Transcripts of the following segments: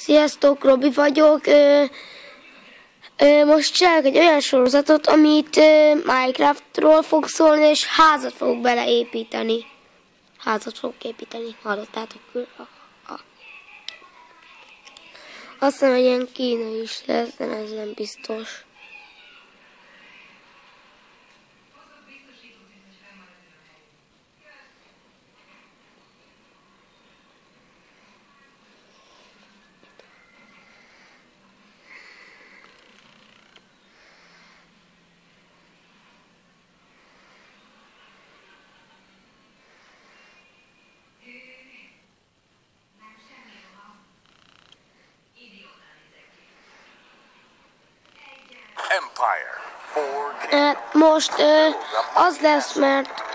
Sziasztok, Robi vagyok. Most csinálok egy olyan sorozatot, amit Minecraftról fog szólni, és házat fogok beleépíteni. Házat fogok építeni, hallottátok? Azt hiszem, hogy ilyen kínai is lesz, de ez nem biztos. Most az lesz, mert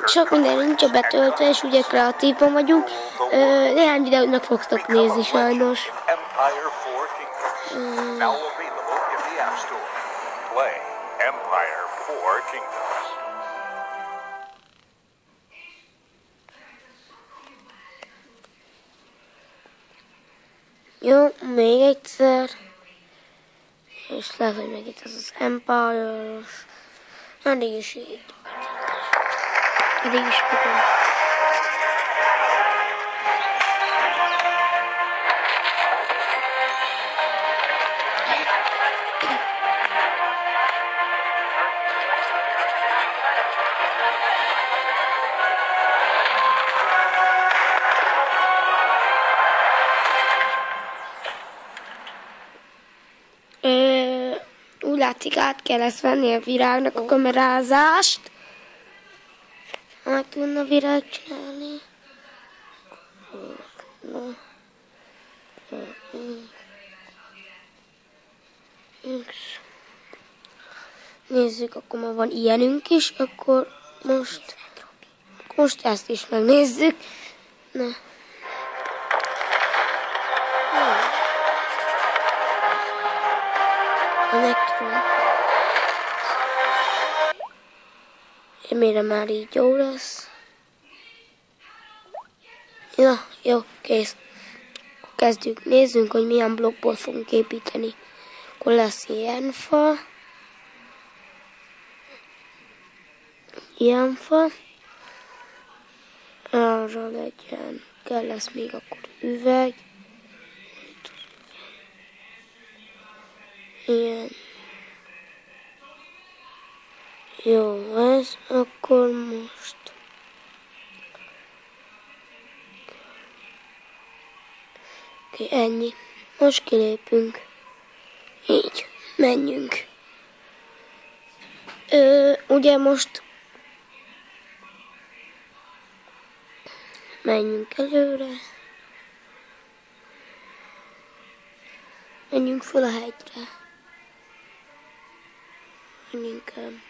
sok minden nincs betöltve, és ugye kreatívban vagyunk. Néhány videót meg fogtok nézni sajnos. Jó, még egyszer. És lehet, hogy meg itt az Empire-os. Addig is így. Addig is fogom. Úgy látszik, át kell ezt venni a virágnak a kamerázást. Meg tudna virág csinálni. Nézzük, akkor már van ilyenünk is, akkor most ezt is megnézzük. Na. Remélem már így jó lesz. Na, jó, kész. Kezdjük. Nézzünk, hogy milyen blokkból fogunk építeni. Akkor lesz ilyen fa. Ilyen fa. Arra legyen. Kell lesz még akkor üveg. Ilyen. Jó, ez akkor most. Oké, ennyi. Most kilépünk. Így, menjünk. Ugye most menjünk előre. Menjünk fel a hegyre. Menjünk el.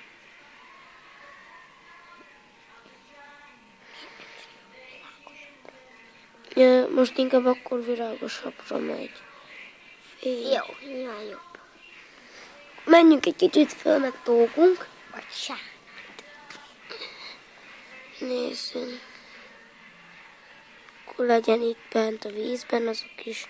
Ja, most inkább akkor virágosabbra megy. Jó, nyilván jobb. Menjünk egy kicsit föl, meg tógunk. Vagy sárnát. Nézzünk. Akkor legyen itt bent a vízben azok is.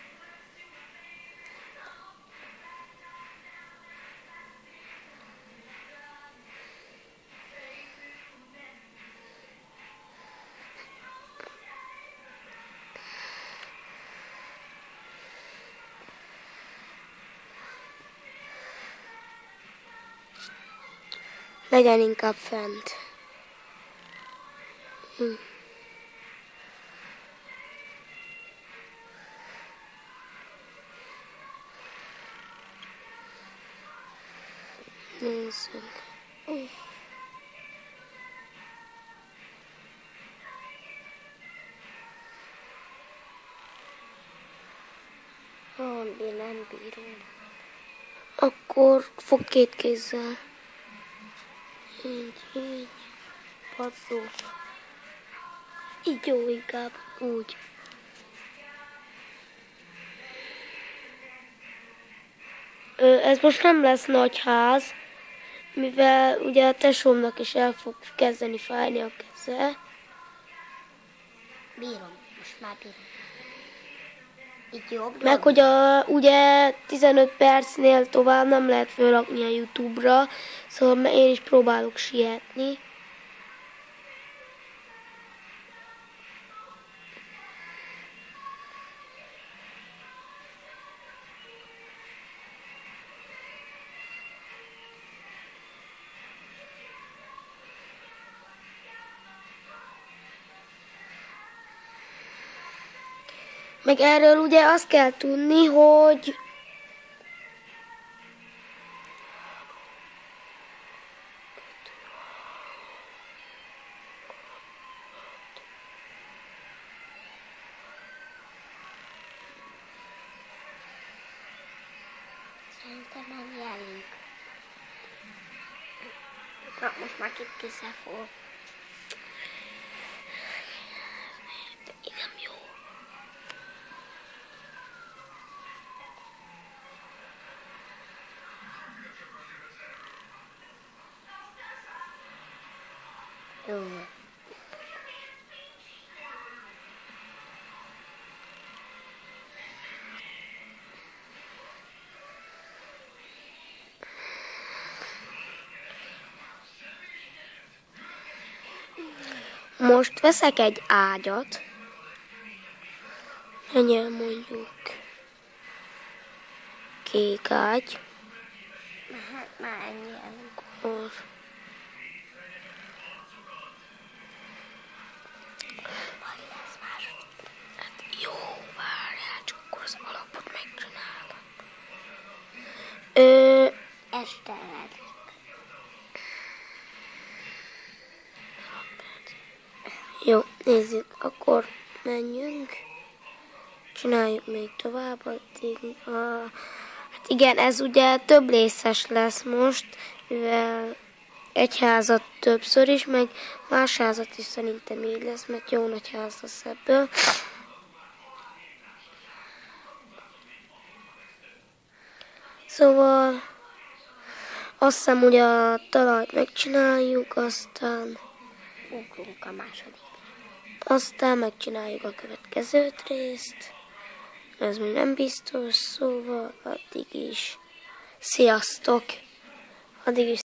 Legyen inkább fent. Nézzük. Nem bírom. Akkor fog két kézzel. Így. Passzó. Így jó, inkább úgy. Ez most nem lesz nagy ház, mivel ugye a tesómnak is el fog kezdeni fájni a keze. Bírom, most már bírom. Itt jobb. Meg hogy ugye 15 percnél tovább nem lehet fölrakni a YouTube-ra, szóval én is próbálok sietni. Meg erről ugye azt kell tudni, hogy Szerintem ennyi elég. Na, most már itt kiszefol. nem jó. Jó. Most veszek egy ágyat, menjen mondjuk kék ágy, Hát már ennyi elég. akkor Vagy lesz második. hát jó, várjál, csak akkor az alapot megcsinálom. Este elég. Jó, nézzük, akkor menjünk. Csináljuk még tovább, addig hát igen, ez ugye több részes lesz most, mivel egy házat többször is, meg más házat is szerintem így lesz, mert jó nagy ház lesz ebből. Szóval azt hiszem, hogy a talajt megcsináljuk, aztán Ugrunk a második. Aztán megcsináljuk a következő részt. Ez még nem biztos, szóval addig is. Sziasztok! Addig is